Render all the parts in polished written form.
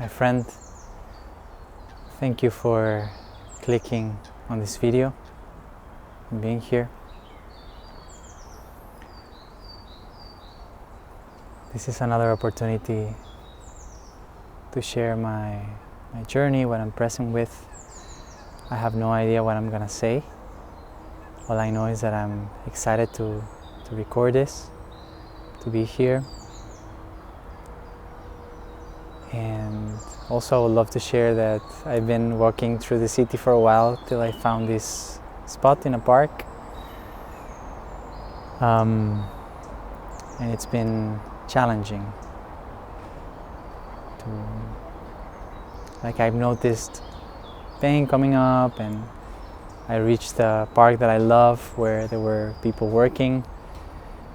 my friend, thank you for clicking on this video and being here. This is another opportunity to share my journey, what I'm present with. I have no idea what I'm gonna say. All I know is that I'm excited to record this, to be here. And also I would love to share that I've been walking through the city for a while till I found this spot in a park. And it's been challenging. I've noticed pain coming up, and I reached a park that I love where there were people working,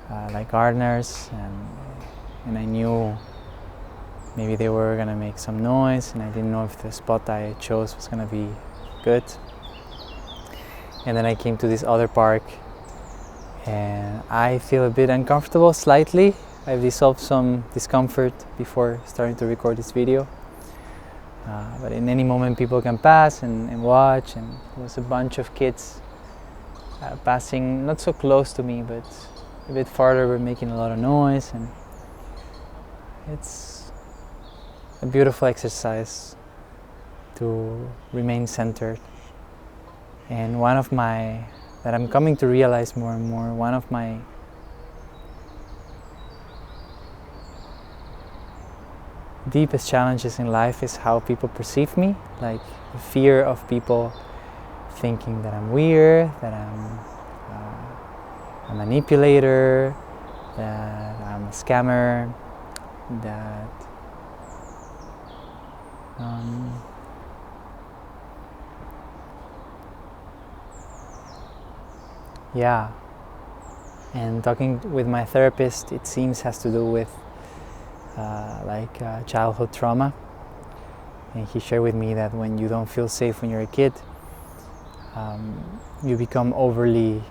like gardeners, and I knew maybe they were gonna make some noise, and I didn't know if the spot I chose was gonna be good. And then I came to this other park and I feel a bit uncomfortable slightly. I've dissolved some discomfort before starting to record this video. But in any moment people can pass and watch, and there was a bunch of kids passing not so close to me, but a bit farther, but making a lot of noise, and it's a beautiful exercise to remain centered. And that I'm coming to realize more and more, one of my deepest challenges in life is how people perceive me, like the fear of people thinking that I'm weird, that I'm a manipulator, that I'm a scammer, that and talking with my therapist, it seems has to do with childhood trauma. And he shared with me that when you don't feel safe when you're a kid, you become overly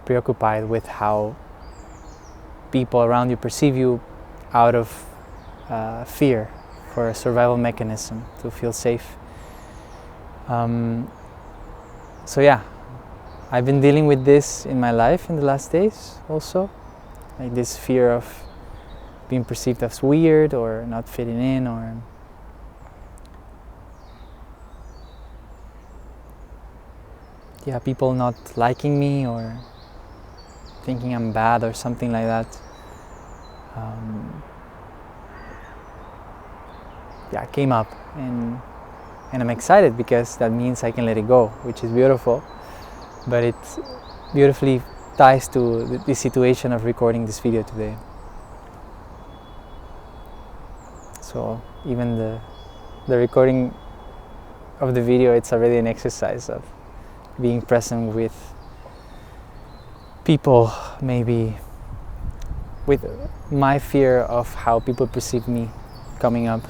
preoccupied with how people around you perceive you out of fear, for a survival mechanism to feel safe. I've been dealing with this in my life in the last days also, like this fear of being perceived as weird or not fitting in, or people not liking me or thinking I'm bad or something like that. Came up, and I'm excited because that means I can let it go, which is beautiful. But it beautifully ties to the situation of recording this video today. So even the recording of the video, it's already an exercise of being present with people, maybe with my fear of how people perceive me coming up.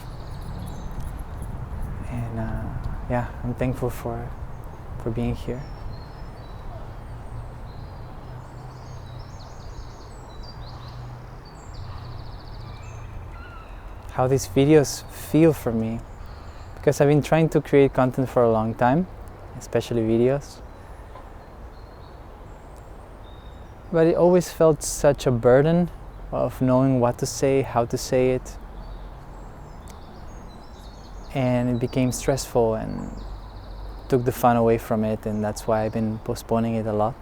And I'm thankful for being here. How these videos feel for me, because I've been trying to create content for a long time, especially videos, but it always felt such a burden of knowing what to say, how to say it, and it became stressful and took the fun away from it, and that's why I've been postponing it a lot.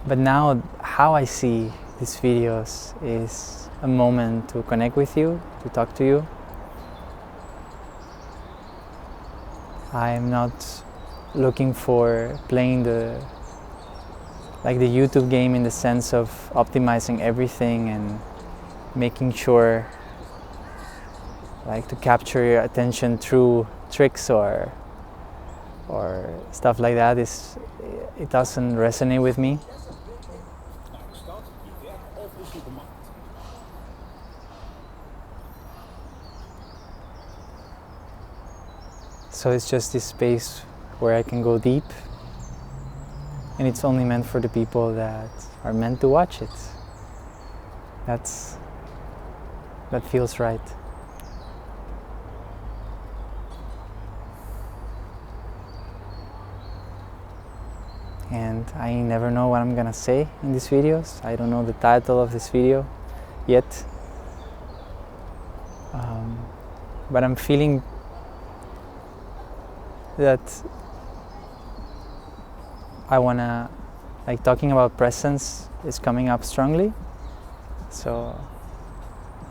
But now how I see these videos is a moment to connect with you, to talk to you. I'm not looking for playing the YouTube game in the sense of optimizing everything and making sure to capture your attention through tricks or stuff like that. It doesn't resonate with me. So it's just this space where I can go deep, and it's only meant for the people that are meant to watch it. that feels right. And I never know what I'm gonna say in these videos. I don't know the title of this video yet. But I'm feeling that I wanna, like, talking about presence is coming up strongly. So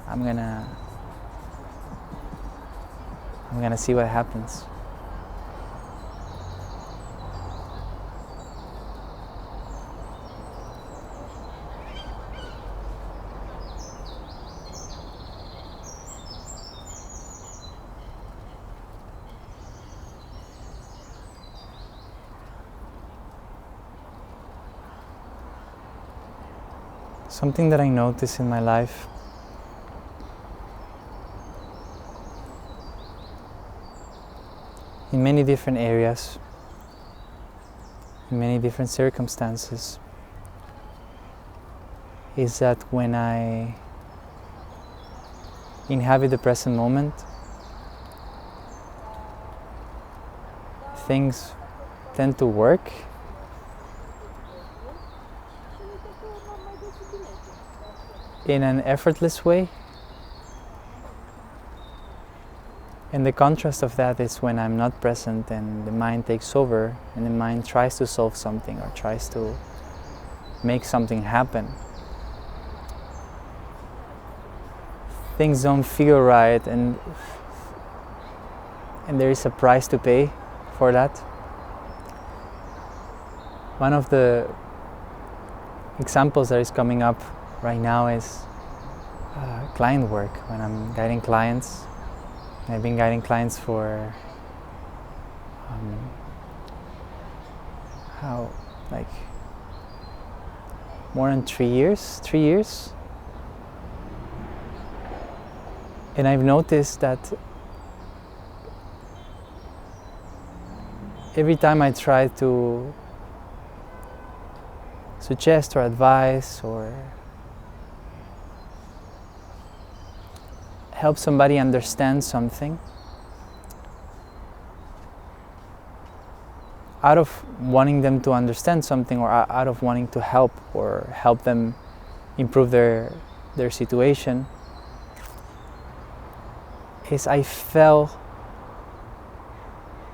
I'm gonna see what happens. Something that I notice in my life in many different areas, in many different circumstances, is that when I inhabit the present moment, things tend to work in an effortless way. And the contrast of that is when I'm not present and the mind takes over and the mind tries to solve something or tries to make something happen. Things don't feel right, and there is a price to pay for that. One of the examples that is coming up right now is client work. When I'm guiding clients, I've been guiding clients for more than 3 years. And I've noticed that every time I try to suggest or advise or help somebody understand something, out of wanting them to understand something or out of wanting to help or help them improve their situation, is I fell,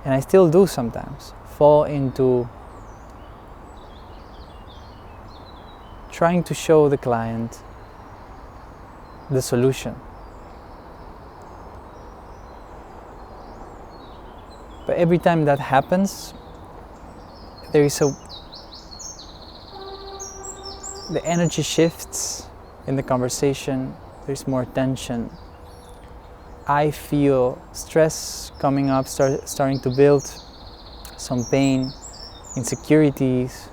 and I still do sometimes, fall into trying to show the client the solution. But every time that happens, the energy shifts in the conversation, there's more tension. I feel stress coming up, starting to build, some pain, insecurities,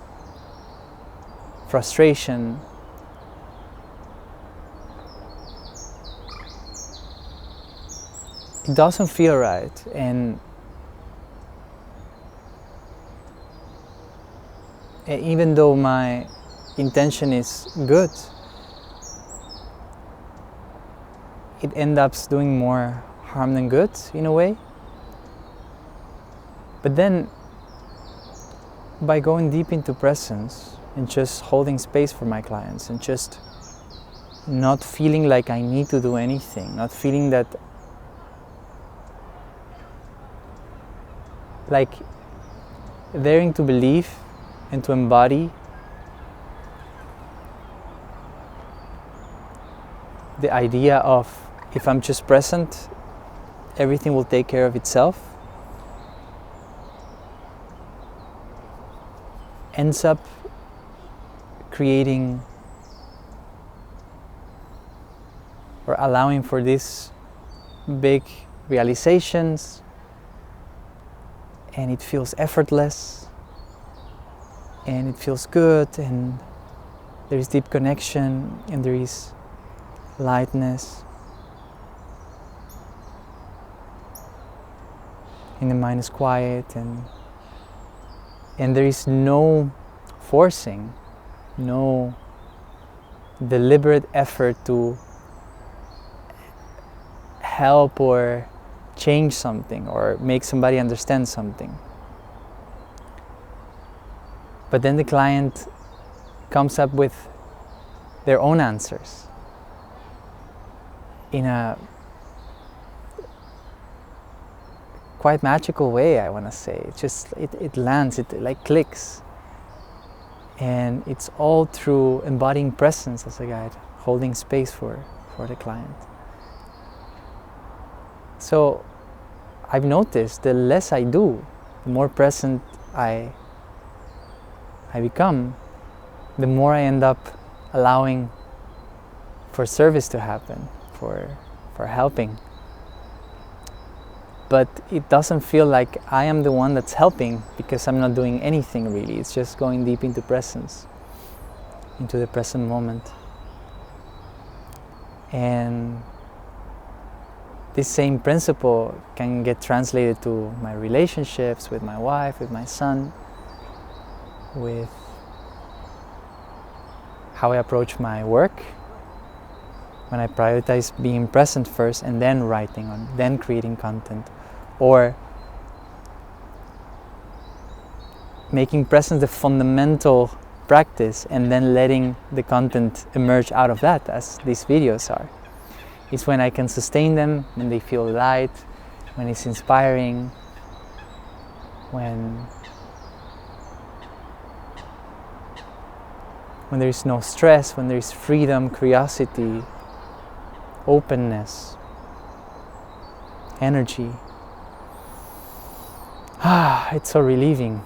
frustration. It doesn't feel right, and even though my intention is good, it ends up doing more harm than good in a way. But then, by going deep into presence and just holding space for my clients and just not feeling like I need to do anything, not feeling that, like, daring to believe and to embody the idea of, if I'm just present, everything will take care of itself, ends up creating or allowing for these big realizations, and it feels effortless, and it feels good, and there is deep connection, and there is lightness, and the mind is quiet, and there is no forcing, no deliberate effort to help or change something or make somebody understand something. But then the client comes up with their own answers in a quite magical way, I want to say. It lands, it like clicks. And it's all through embodying presence as a guide, holding space for the client. So I've noticed the less I do, the more present I become, the more I end up allowing for service to happen, for helping. But it doesn't feel like I am the one that's helping because I'm not doing anything really. It's just going deep into presence, into the present moment. And this same principle can get translated to my relationships with my wife, with my son, with how I approach my work, when I prioritize being present first and then writing or then creating content, or making presence the fundamental practice and then letting the content emerge out of that, as these videos are. It's when I can sustain them, when they feel light, when it's inspiring, when there is no stress, when there is freedom, curiosity, openness, energy. It's so relieving,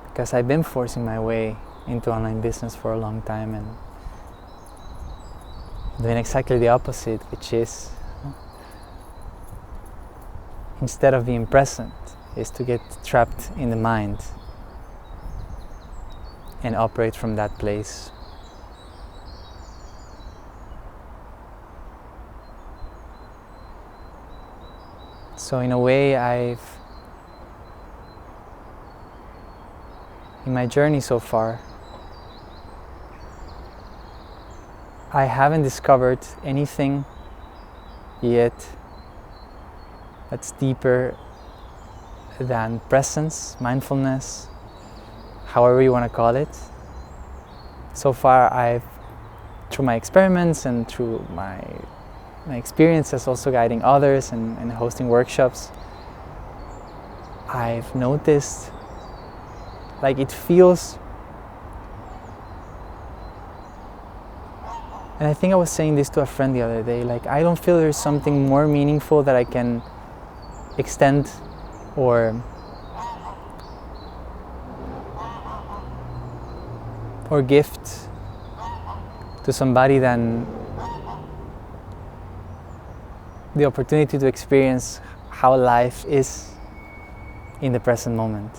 because I've been forcing my way into online business for a long time and doing exactly the opposite, which is, instead of being present, is to get trapped in the mind and operate from that place. So in a way, in my journey so far, I haven't discovered anything yet that's deeper than presence, mindfulness, however you want to call it. So far, through my experiments and through my experiences also guiding others and hosting workshops, I've noticed like it feels, and I think I was saying this to a friend the other day, like I don't feel there's something more meaningful that I can extend or gift to somebody than the opportunity to experience how life is in the present moment.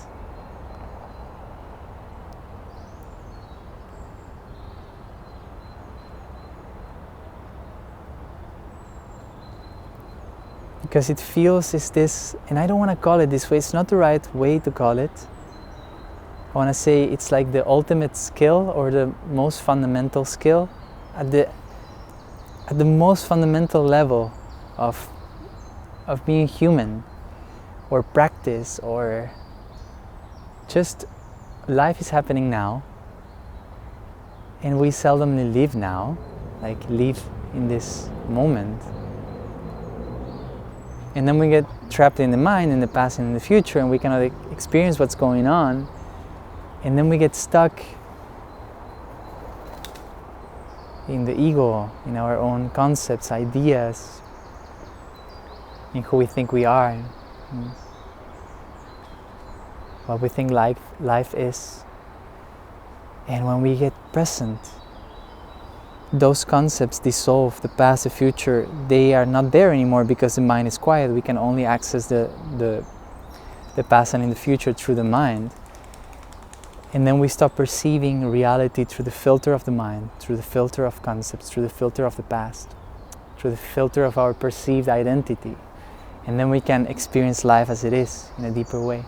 Because it feels is this, and I don't want to call it this way, it's not the right way to call it. I want to say it's like the ultimate skill, or the most fundamental skill at the most fundamental level of being human, or practice, or just life is happening now, and we seldomly live now, like live in this moment. And then we get trapped in the mind, in the past and in the future, and we cannot experience what's going on. And then we get stuck in the ego, in our own concepts, ideas, in who we think we are, what we think life is. And when we get present, those concepts dissolve. The past, the future, they are not there anymore because the mind is quiet. We can only access the past and in the future through the mind. And then we stop perceiving reality through the filter of the mind, through the filter of concepts, through the filter of the past, through the filter of our perceived identity. And then we can experience life as it is in a deeper way.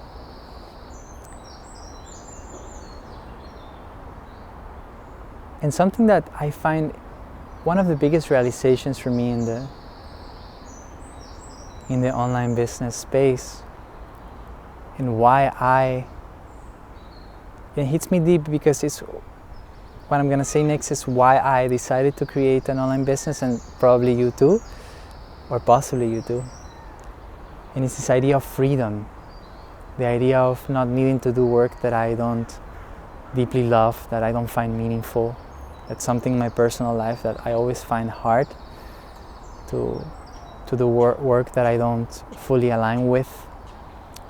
And something that I find one of the biggest realizations for me in the online business space, and why it hits me deep, because it's what I'm gonna say next is why I decided to create an online business, and probably you too, or possibly you too. And it's this idea of freedom, the idea of not needing to do work that I don't deeply love, that I don't find meaningful. That's something in my personal life that I always find hard to do work that I don't fully align with.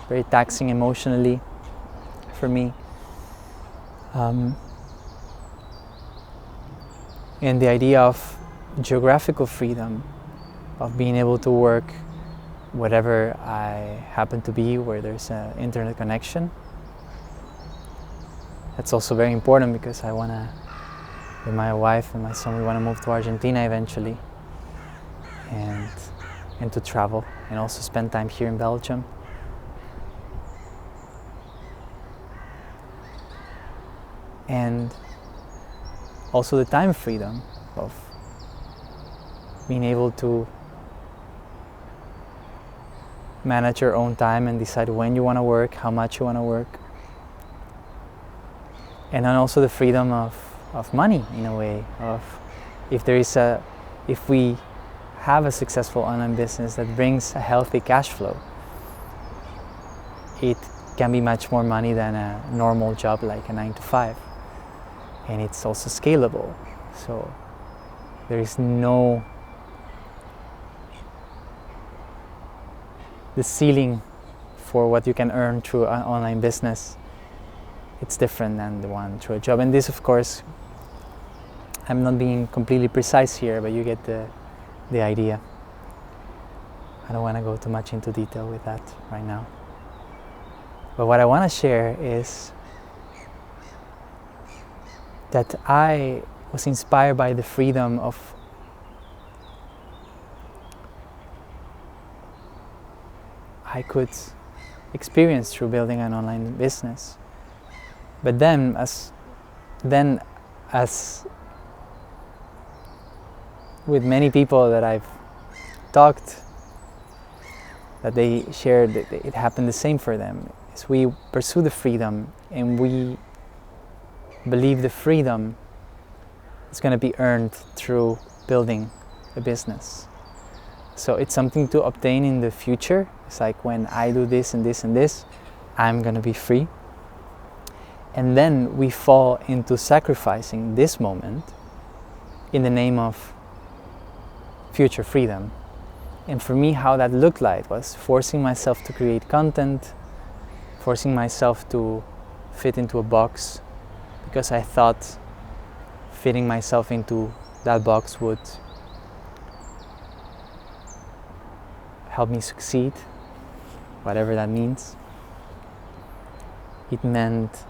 Very taxing emotionally for me. And the idea of geographical freedom, of being able to work wherever I happen to be, where there's an internet connection. That's also very important, because I want to, with my wife and my son, we want to move to Argentina eventually, and to travel, and also spend time here in Belgium. And also the time freedom of being able to manage your own time and decide when you want to work, how much you want to work. And then also the freedom of money, in a way, of if we have a successful online business that brings a healthy cash flow, it can be much more money than a normal job like a 9-to-5. And it's also scalable. So there is the ceiling for what you can earn through an online business. It's different than the one through a job. And this, of course, I'm not being completely precise here, but you get the idea. I don't want to go too much into detail with that right now. But what I want to share is that I was inspired by the freedom of I could experience through building an online business. But then as with many people that I've talked, that they shared that it happened the same for them, is we pursue the freedom, and we believe the freedom is going to be earned through building a business. So it's something to obtain in the future. It's like, when I do this and this and this, I'm going to be free. And then we fall into sacrificing this moment in the name of future freedom. And for me, how that looked like was forcing myself to create content, forcing myself to fit into a box, because I thought fitting myself into that box would help me succeed, whatever that means. It meant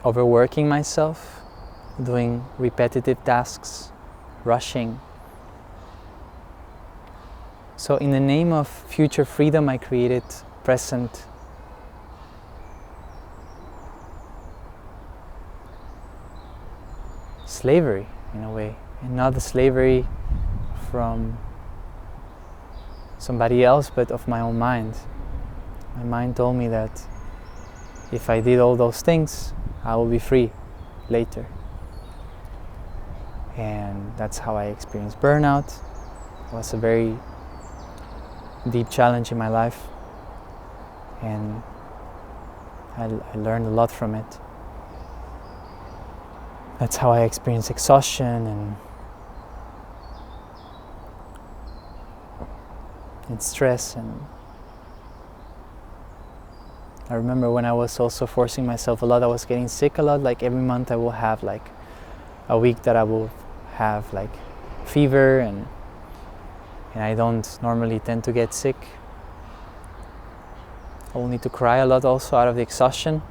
overworking myself, doing repetitive tasks, rushing. So in the name of future freedom, I created present slavery, in a way, and not the slavery from somebody else, but of my own mind. My mind told me that if I did all those things, I will be free later. And that's how I experienced burnout. It was a very deep challenge in my life, and I learned a lot from it. That's how I experienced exhaustion and stress. And I remember when I was also forcing myself a lot, I was getting sick a lot. Like every month I will have like a week that I will have like fever, and I don't normally tend to get sick. I will need to cry a lot also out of the exhaustion.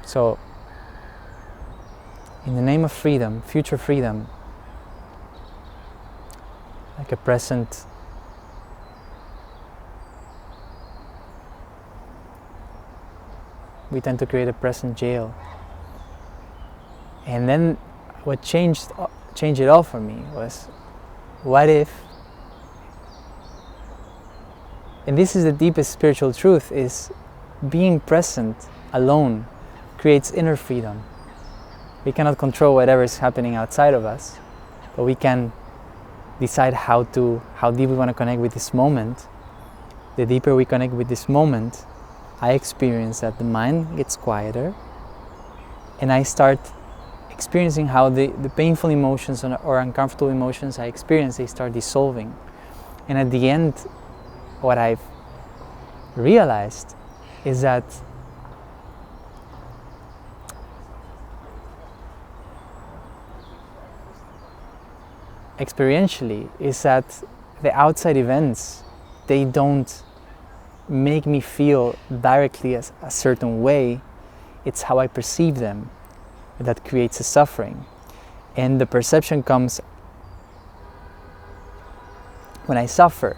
So in the name of freedom, future freedom, like a present we tend to create a present jail And then what changed it all for me was, what if, and this is the deepest spiritual truth, is being present alone creates inner freedom. We cannot control whatever is happening outside of us, but we can decide how deep we want to connect with this moment. The deeper we connect with this moment, I experience that the mind gets quieter, and I start experiencing how the painful emotions or uncomfortable emotions I experience, they start dissolving. And at the end, what I've realized is that experientially, is that the outside events, they don't make me feel directly as a certain way. It's how I perceive them that creates a suffering. And the perception comes when I suffer.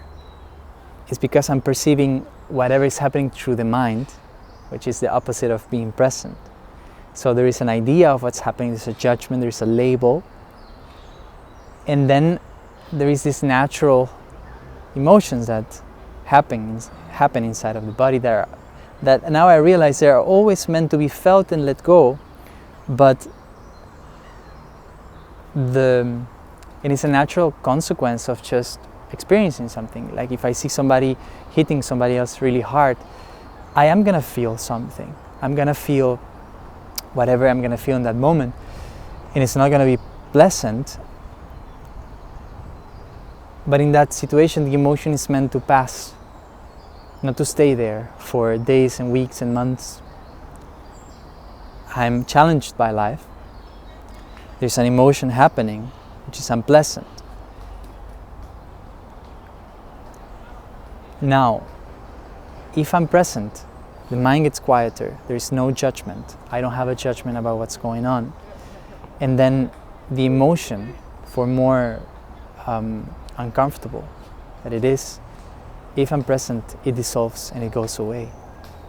It's because I'm perceiving whatever is happening through the mind, which is the opposite of being present. So there is an idea of what's happening, there's a judgment, there's a label, and then there is this natural emotions that happen inside of the body that now I realize they are always meant to be felt and let go, but and it's a natural consequence of just experiencing something. Like if I see somebody hitting somebody else really hard, I am gonna feel something. I'm gonna feel whatever I'm gonna feel in that moment, and it's not gonna be pleasant. But in that situation, the emotion is meant to pass, not to stay there for days and weeks and months. I'm challenged by life. There's an emotion happening which is unpleasant. Now, if I'm present, the mind gets quieter, there's no judgment. I don't have a judgment about what's going on. And then the emotion, for more uncomfortable that it is, if I'm present, it dissolves and it goes away.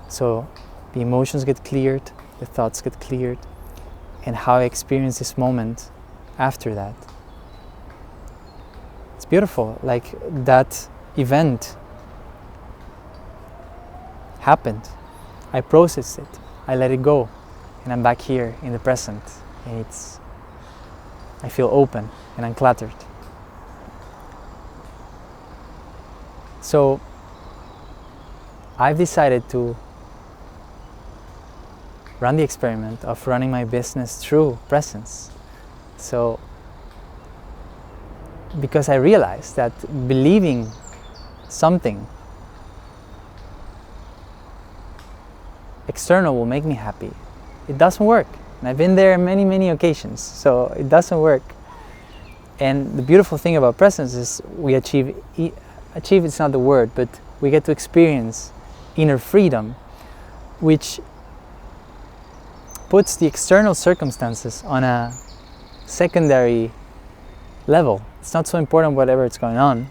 So the emotions get cleared, the thoughts get cleared, and how I experience this moment after that. It's beautiful. Like that event happened, I processed it, I let it go, and I'm back here in the present, and I feel open and uncluttered. So I've decided to run the experiment of running my business through presence. So because I realized that believing something external will make me happy, it doesn't work. And I've been there many occasions, so it doesn't work. And the beautiful thing about presence is we achieve it's not the word, but we get to experience inner freedom, which puts the external circumstances on a secondary level. It's not so important whatever is going on,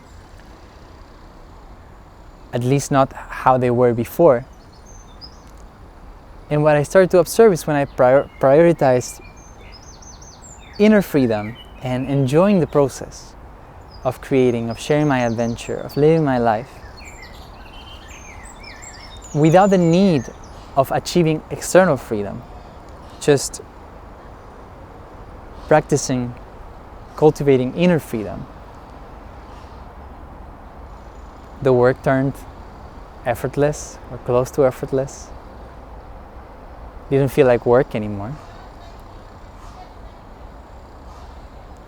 at least not how they were before. And what I started to observe is when I prioritized inner freedom and enjoying the process of creating, of sharing my adventure, of living my life, without the need of achieving external freedom, just practicing, cultivating inner freedom, the work turned effortless or close to effortless. Didn't feel like work anymore.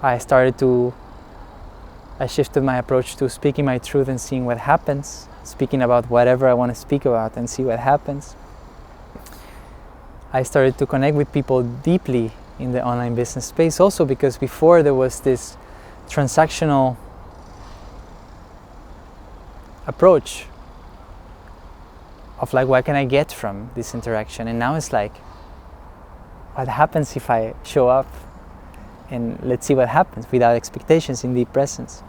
I shifted my approach to speaking my truth and seeing what happens, speaking about whatever I want to speak about and see what happens. I started to connect with people deeply in the online business space also, because before there was this transactional approach of like, what can I get from this interaction? And now it's like, what happens if I show up and let's see what happens, without expectations, in deep presence.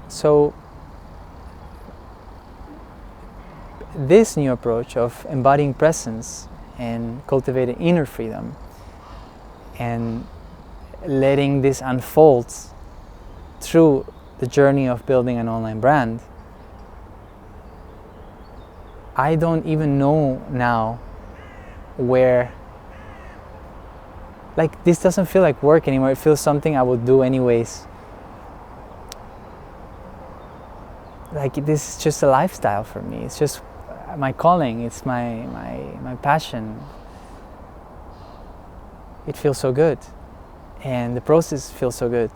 So this new approach of embodying presence and cultivating inner freedom and letting this unfold through the journey of building an online brand, I don't even know now where, like, this doesn't feel like work anymore. It feels something I would do anyways. Like, this is just a lifestyle for me. It's just my calling. It's my passion. It feels so good, and the process feels so good.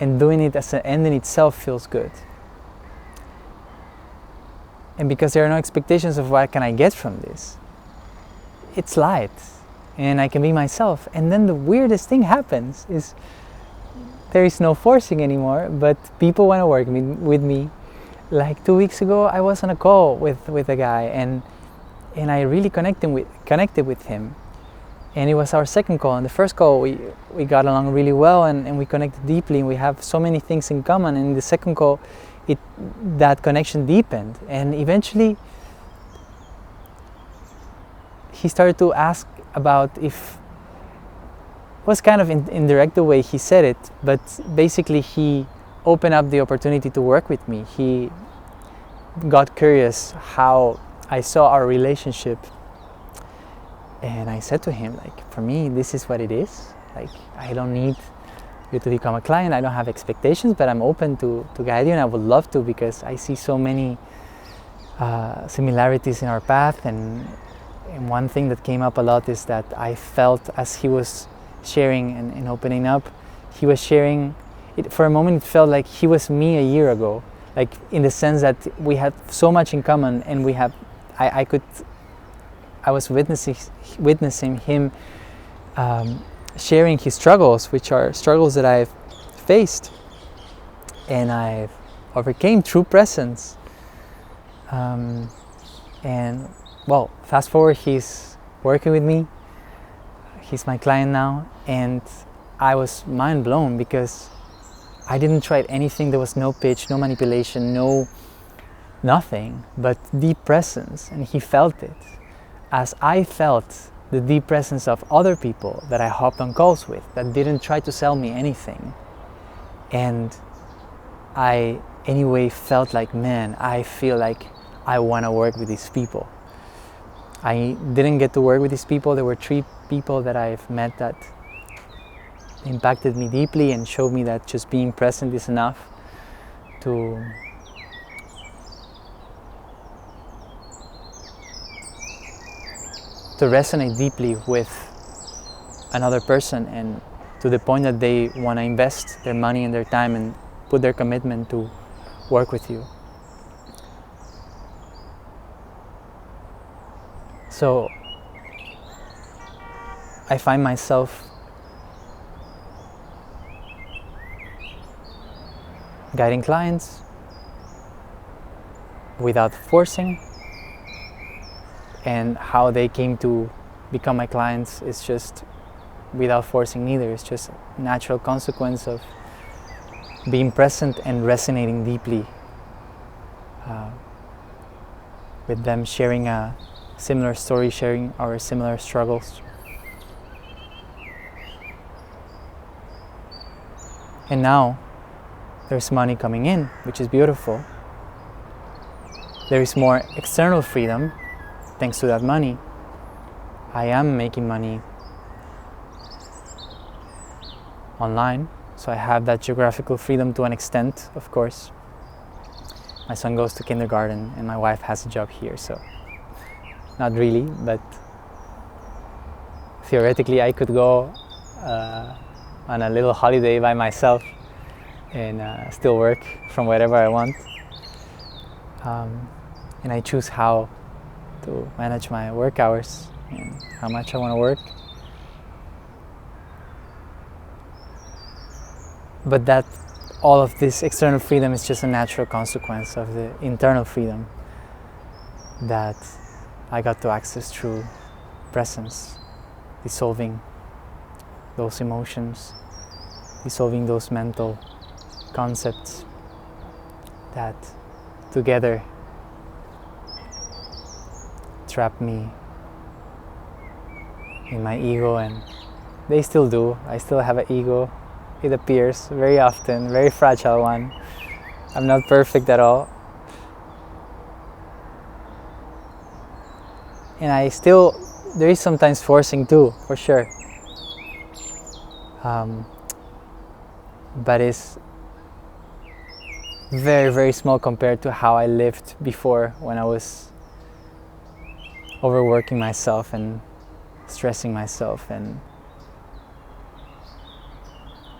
And doing it as an end in itself feels good. And because there are no expectations of what can I get from this, it's light, and I can be myself. And then the weirdest thing happens is there is no forcing anymore, but people want to work with me. Like 2 weeks ago, I was on a call with a guy, and I really connected with him. And it was our second call. In the first call, we got along really well, and we connected deeply, and we have so many things in common. And in the second call, that connection deepened, and eventually he started to ask about if, was kind of indirect the way he said it, but basically he opened up the opportunity to work with me. He got curious how I saw our relationship, and I said to him, like, for me, this is what it is. Like, I don't need you to become a client. I don't have expectations, but I'm open to guide you, and I would love to, because I see so many similarities in our path. And one thing that came up a lot is that I felt, as he was sharing and opening up, he was sharing it. For a moment, it felt like he was me a year ago, like, in the sense that we had so much in common, and I was witnessing him sharing his struggles, which are struggles that I've faced and I've overcame through presence. And well, fast forward, he's working with me. He's my client now, and I was mind blown because I didn't try anything. There was no pitch, no manipulation, nothing, but deep presence, and he felt it as I felt the deep presence of other people that I hopped on calls with that didn't try to sell me anything. And I anyway felt like, man, I feel like I want to work with these people. I didn't get to work with these people. There were 3 people that I've met that impacted me deeply and showed me that just being present is enough to resonate deeply with another person, and to the point that they want to invest their money and their time and put their commitment to work with you. So I find myself guiding clients without forcing, and how they came to become my clients is just without forcing neither. It's just a natural consequence of being present and resonating deeply with them, sharing a similar story, sharing our similar struggles. And now there's money coming in, which is beautiful. There is more external freedom thanks to that money. I am making money online, so I have that geographical freedom to an extent, of course. My son goes to kindergarten and my wife has a job here, so not really, but theoretically I could go on a little holiday by myself and still work from wherever I want. And I choose how to manage my work hours and how much I want to work. But that all of this external freedom is just a natural consequence of the internal freedom that I got to access through presence, dissolving those emotions, dissolving those mental concepts that together trap me in my ego, and they still do. I still have an ego. It appears very often, very fragile one. I'm not perfect at all. And there is sometimes forcing too, for sure. But it's very, very small compared to how I lived before, when I was overworking myself and stressing myself, and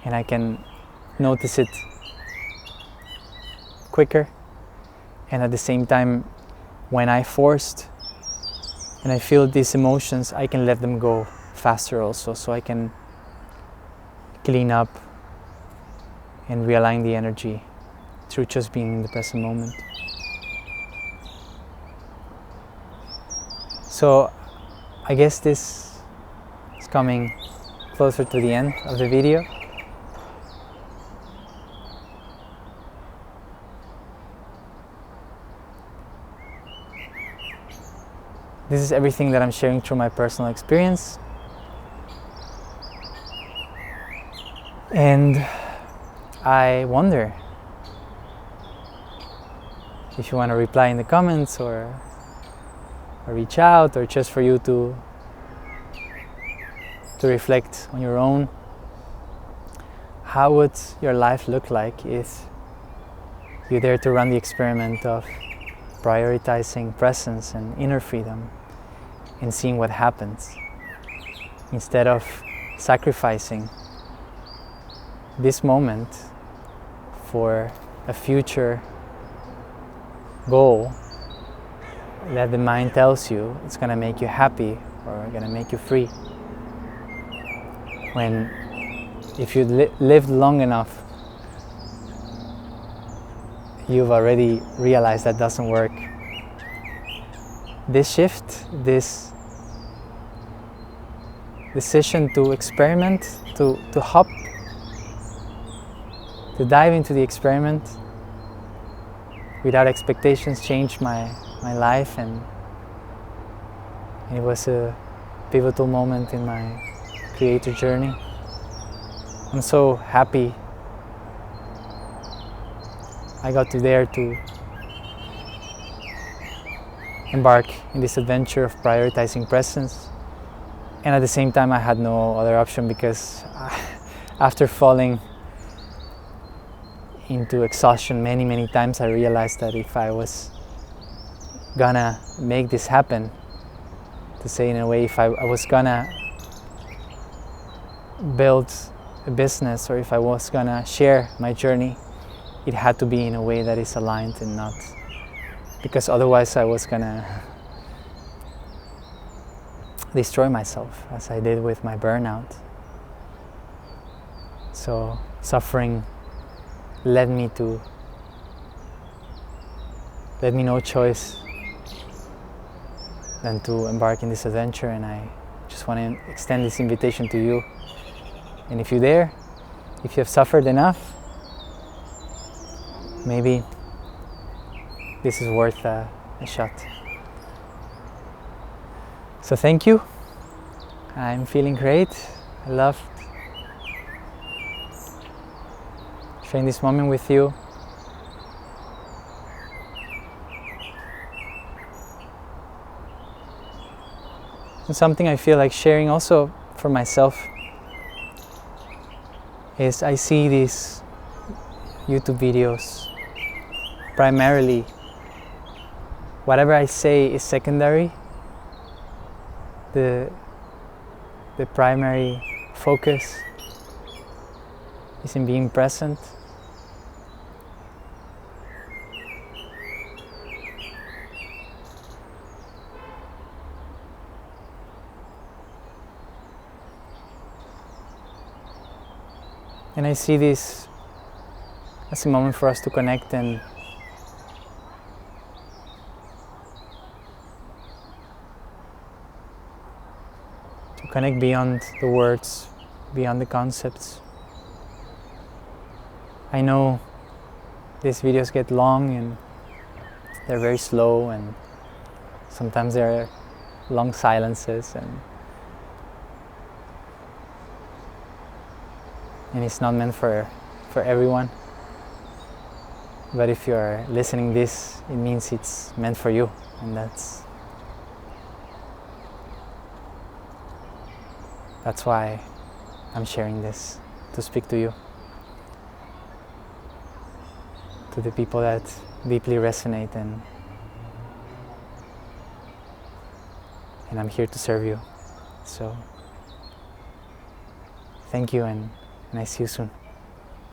I can notice it quicker. And at the same time, when I forced and I feel these emotions, I can let them go faster also, so I can clean up and realign the energy through just being in the present moment. So I guess this is coming closer to the end of the video. This is everything that I'm sharing through my personal experience. And I wonder if you want to reply in the comments, or reach out, or just for you to reflect on your own. How would your life look like if you dare to run the experiment of prioritizing presence and inner freedom and seeing what happens, instead of sacrificing this moment for a future goal that the mind tells you it's going to make you happy or going to make you free? When if you lived long enough, you've already realized that doesn't work. This shift, this decision to experiment, to hop, to dive into the experiment without expectations, changed my life, and it was a pivotal moment in my creator journey. I'm so happy I got to dare to embark in this adventure of prioritizing presence. And at the same time, I had no other option, because after falling into exhaustion many times, I realized that if I was gonna make this happen, to say in a way, if I was gonna build a business, or if I was gonna share my journey, it had to be in a way that is aligned, and not, because otherwise I was gonna destroy myself, as I did with my burnout. So suffering led me no choice than to embark in this adventure. And I just want to extend this invitation to you. And if you dare, if you have suffered enough, maybe this is worth a shot. So thank you. I'm feeling great. I loved sharing this moment with you. And something I feel like sharing also for myself is I see these YouTube videos primarily, whatever I say is secondary. The primary focus is in being present. And I see this as a moment for us to connect and connect beyond the words, beyond the concepts. I know these videos get long and they're very slow, and sometimes they're long silences, and it's not meant for everyone. But if you're listening this, it means it's meant for you, and that's why I'm sharing this, to speak to you, to the people that deeply resonate, and I'm here to serve you. So thank you, and I see you soon.